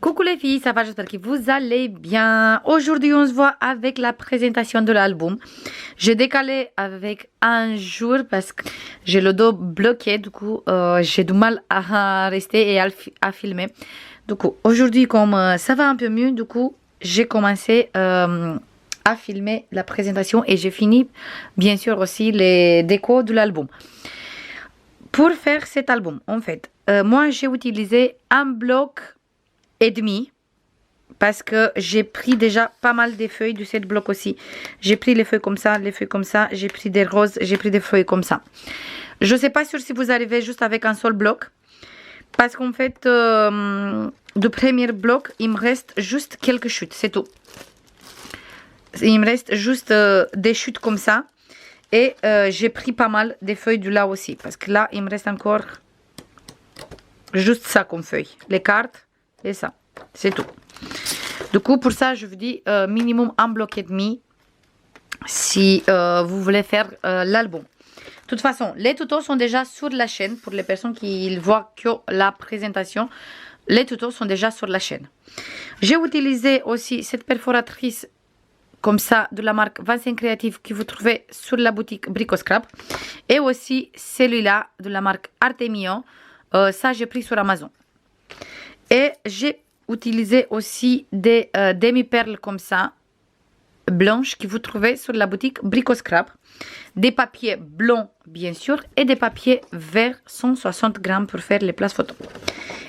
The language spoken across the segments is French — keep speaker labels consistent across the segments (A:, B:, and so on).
A: Coucou les filles, ça va? J'espère que vous allez bien. Aujourd'hui, on se voit avec la présentation de l'album. J'ai décalé avec un jour parce que j'ai le dos bloqué. Du coup, j'ai du mal à rester et à filmer. Du coup, aujourd'hui, comme ça va un peu mieux, du coup, j'ai commencé à filmer la présentation et j'ai fini, bien sûr, aussi les décos de l'album. Pour faire cet album, en fait, moi, j'ai utilisé un bloc et demi parce que j'ai pris déjà pas mal des feuilles de cette bloc aussi. J'ai pris les feuilles comme ça, les feuilles comme ça, j'ai pris des roses, j'ai pris des feuilles comme ça. Je sais pas sûr si vous arrivez juste avec un seul bloc parce qu'en fait du premier bloc il me reste juste quelques chutes, c'est tout. Il me reste juste des chutes comme ça et j'ai pris pas mal des feuilles de là aussi parce que là il me reste encore juste ça comme feuille, les cartes et ça, c'est tout. Du coup, pour ça, je vous dis minimum un bloc et demi si vous voulez faire l'album. De toute façon, les tutos sont déjà sur la chaîne. Pour les personnes qui voient que la présentation, les tutos sont déjà sur la chaîne. J'ai utilisé aussi cette perforatrice comme ça de la marque 25 Creative que vous trouvez sur la boutique Brico Scrap. Et aussi celui-là de la marque Artemio. Ça, j'ai pris sur Amazon. Et j'ai utilisé aussi des demi-perles comme ça, blanches, que vous trouvez sur la boutique Brico Scrap. Des papiers blancs, bien sûr, et des papiers verts, 160 grammes pour faire les places photos.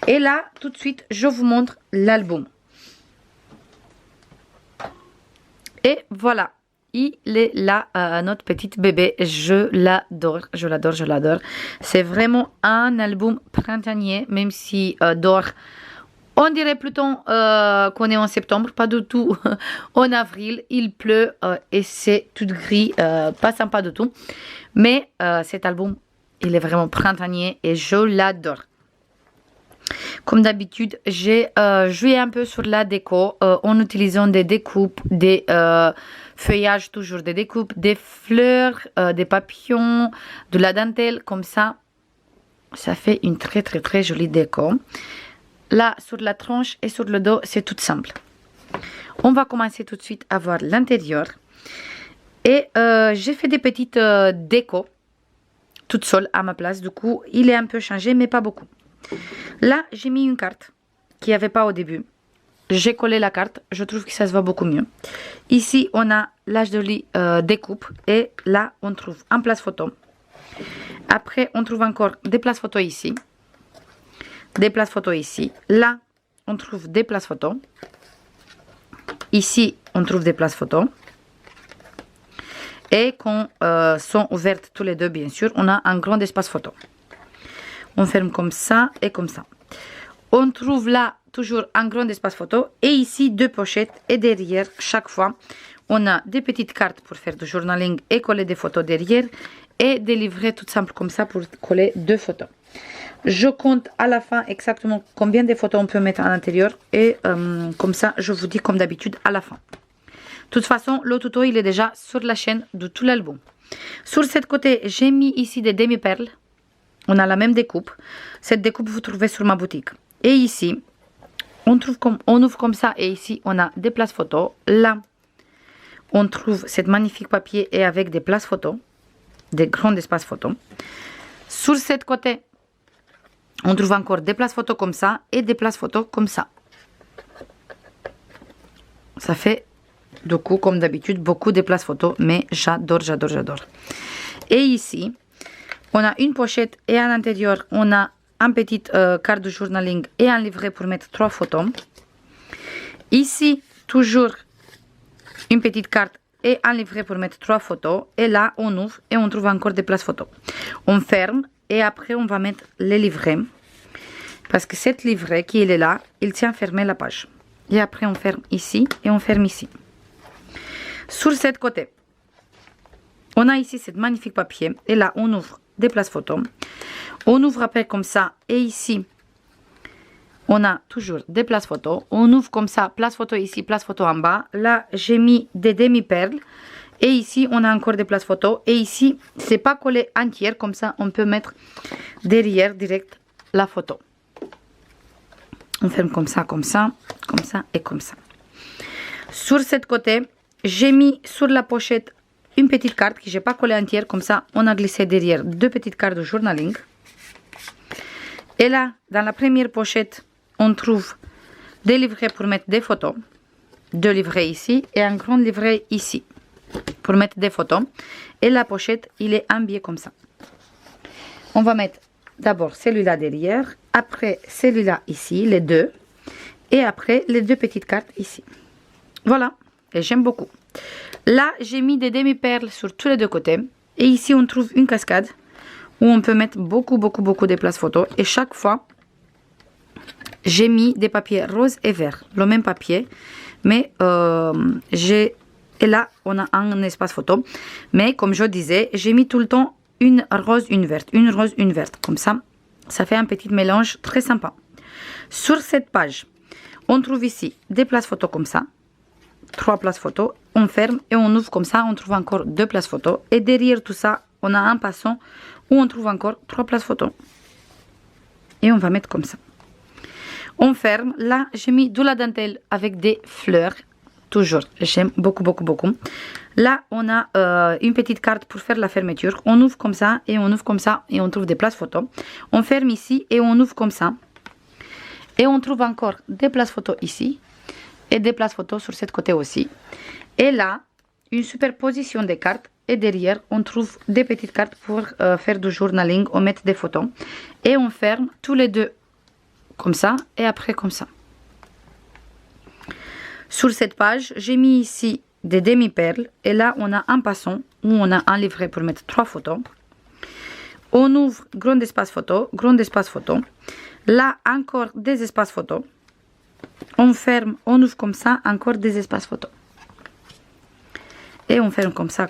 A: Et là, tout de suite, je vous montre l'album. Et voilà, il est là, notre petite bébé. Je l'adore, je l'adore, je l'adore. C'est vraiment un album printanier, même si dehors, on dirait plutôt qu'on est en septembre, pas du tout en avril. Il pleut et c'est tout gris, pas sympa du tout. Mais cet album, il est vraiment printanier et je l'adore. Comme d'habitude, j'ai joué un peu sur la déco en utilisant des découpes, des feuillages, toujours des découpes, des fleurs, des papillons, de la dentelle, comme ça. Ça fait une très jolie déco. Là, sur la tranche et sur le dos, c'est tout simple. On va commencer tout de suite à voir l'intérieur. Et j'ai fait des petites décos, toute seule à ma place. Du coup, il est un peu changé, mais pas beaucoup. Là, j'ai mis une carte qu'il n'y avait pas au début. J'ai collé la carte. Je trouve que ça se voit beaucoup mieux. Ici, on a la jolie découpe. Et là, on trouve un place photo. Après, on trouve encore des places photos ici. Des places photos ici. Là, on trouve des places photos. Ici, on trouve des places photos. Et quand sont ouvertes tous les deux, bien sûr, on a un grand espace photo. On ferme comme ça et comme ça. On trouve là toujours un grand espace photo. Et ici, deux pochettes. Et derrière, chaque fois, on a des petites cartes pour faire du journaling et coller des photos derrière. Et des livrets tout simples comme ça pour coller deux photos. Je compte à la fin exactement combien de photos on peut mettre à l'intérieur. Et comme ça, je vous dis comme d'habitude à la fin. De toute façon, le tuto, il est déjà sur la chaîne de tout l'album. Sur cette côté, j'ai mis ici des demi-perles. On a la même découpe. Cette découpe, vous trouvez sur ma boutique. Et ici, on ouvre comme ça. Et ici, on a des places photos. Là, on trouve cette magnifique papier et avec des places photos. Des grands espaces photos. Sur cette côté, on trouve encore des places photos comme ça et des places photos comme ça. Ça fait, du coup, comme d'habitude, beaucoup de places photos, mais j'adore, j'adore, j'adore. Et ici, on a une pochette et à l'intérieur, on a un petit carte de journaling et un livret pour mettre 3 photos. Ici, toujours une petite carte et un livret pour mettre 3 photos. Et là, on ouvre et on trouve encore des places photos. On ferme. Et après, on va mettre les livrets. Parce que cet livret qui est là, il tient fermé la page. Et après, on ferme ici et on ferme ici. Sur cette côté, on a ici cette magnifique papier. Et là, on ouvre des places photos. On ouvre après comme ça. Et ici, on a toujours des places photos. On ouvre comme ça, place photo ici, place photo en bas. Là, j'ai mis des demi-perles. Et ici, on a encore des places photos. Et ici, c'est pas collé entière. Comme ça, on peut mettre derrière direct la photo. On ferme comme ça et comme ça. Sur cette côté, j'ai mis sur la pochette une petite carte que j'ai pas collée entière. Comme ça, on a glissé derrière deux petites cartes de journaling. Et là, dans la première pochette, on trouve des livrets pour mettre des photos. Deux livrets ici et un grand livret ici pour mettre des photos. Et la pochette, il est habillé comme ça. On va mettre d'abord celui-là derrière, après celui-là ici, les deux. Et après, les deux petites cartes ici. Voilà, et j'aime beaucoup. Là, j'ai mis des demi-perles sur tous les deux côtés. Et ici, on trouve une cascade où on peut mettre beaucoup de places photos. Et chaque fois, j'ai mis des papiers roses et verts. Le même papier, mais et là, on a un espace photo. Mais comme je disais, j'ai mis tout le temps une rose, une verte. Une rose, une verte. Comme ça, ça fait un petit mélange très sympa. Sur cette page, on trouve ici des places photos comme ça. 3 places photos. On ferme et on ouvre comme ça. On trouve encore 2 places photos. Et derrière tout ça, on a un passant où on trouve encore 3 places photos. Et on va mettre comme ça. On ferme. Là, j'ai mis de la dentelle avec des fleurs. Toujours. J'aime beaucoup. Là, on a une petite carte pour faire la fermeture. On ouvre comme ça et on ouvre comme ça et on trouve des places photos. On ferme ici et on ouvre comme ça. Et on trouve encore des places photos ici. Et des places photos sur cette côté aussi. Et là, une superposition des cartes. Et derrière, on trouve des petites cartes pour faire du journaling. On met des photos. Et on ferme tous les deux comme ça. Et après comme ça. Sur cette page, j'ai mis ici des demi-perles. Et là, on a un passant où on a un livret pour mettre 3 photos. On ouvre grand espace photo, grand espace photo. Là, encore des espaces photos. On ferme, on ouvre comme ça, encore des espaces photos. Et on ferme comme ça.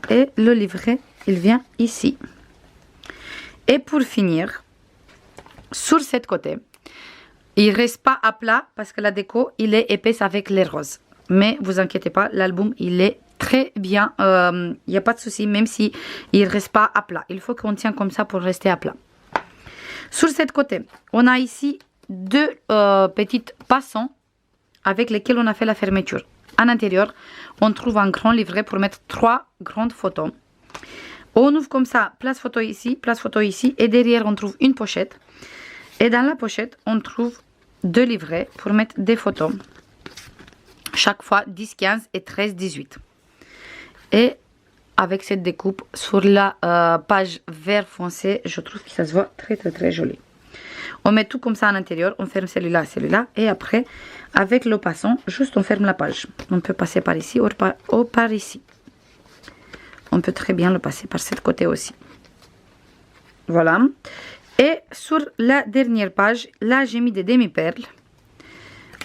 A: Et le livret, il vient ici. Et pour finir, sur cette côté, il ne reste pas à plat parce que la déco, il est épaisse avec les roses. Mais vous inquiétez pas, l'album, il est très bien. Il n'y a pas de souci, même si il ne reste pas à plat. Il faut qu'on tienne comme ça pour rester à plat. Sur cette côté, on a ici 2 petites passants avec lesquels on a fait la fermeture. À l'intérieur, on trouve un grand livret pour mettre 3 grandes photos. On ouvre comme ça, place photo ici, et derrière on trouve une pochette. Et dans la pochette, on trouve 2 livrets pour mettre des photos. Chaque fois 10, 15 et 13, 18. Et avec cette découpe sur la page vert foncé, je trouve que ça se voit très joli. On met tout comme ça à l'intérieur, on ferme celui-là, et après, avec le passant, juste on ferme la page. On peut passer par ici ou par ici. On peut très bien le passer par cette côté aussi. Voilà. Et sur la dernière page, là j'ai mis des demi-perles.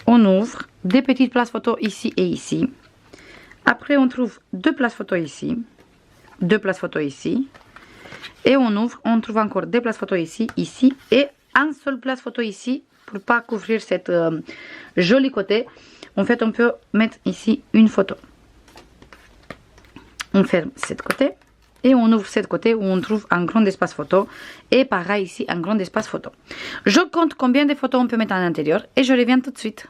A: On ouvre des petites places photos ici et ici. Après on trouve 2 places photos ici. 2 places photos ici. Et on ouvre, on trouve encore des places photos ici, ici. Et un seul place photo ici pour pas couvrir cette jolie côté. En fait, on peut mettre ici une photo. On ferme cette côté et on ouvre cette côté où on trouve un grand espace photo. Et pareil ici, un grand espace photo. Je compte combien de photos on peut mettre à l'intérieur et je reviens tout de suite.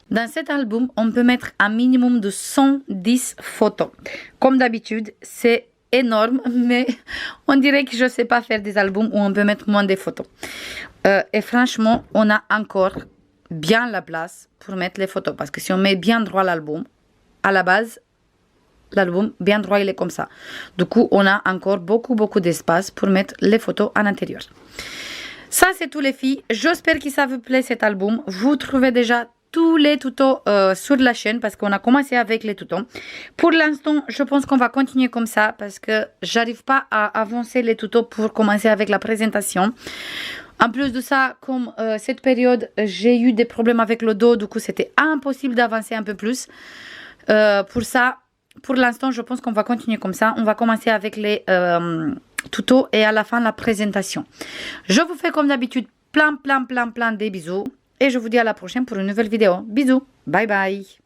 A: Dans cet album, on peut mettre un minimum de 110 photos. Comme d'habitude, c'est énorme, mais on dirait que je ne sais pas faire des albums où on peut mettre moins de photos. Et franchement, on a encore bien la place pour mettre les photos. Parce que si on met bien droit l'album, à la base, l'album bien droit, il est comme ça. Du coup, on a encore beaucoup d'espace pour mettre les photos à l'intérieur. Ça, c'est tout les filles. J'espère que ça vous plaît cet album. Vous trouvez déjà tous les tutos sur la chaîne parce qu'on a commencé avec les tutos. Pour l'instant, je pense qu'on va continuer comme ça parce que j'arrive pas à avancer les tutos pour commencer avec la présentation. En plus de ça, comme cette période, j'ai eu des problèmes avec le dos, du coup c'était impossible d'avancer un peu plus. Pour ça, pour l'instant, je pense qu'on va continuer comme ça. On va commencer avec les tutos et à la fin la présentation. Je vous fais comme d'habitude plein de bisous. Et je vous dis à la prochaine pour une nouvelle vidéo. Bisous. Bye bye.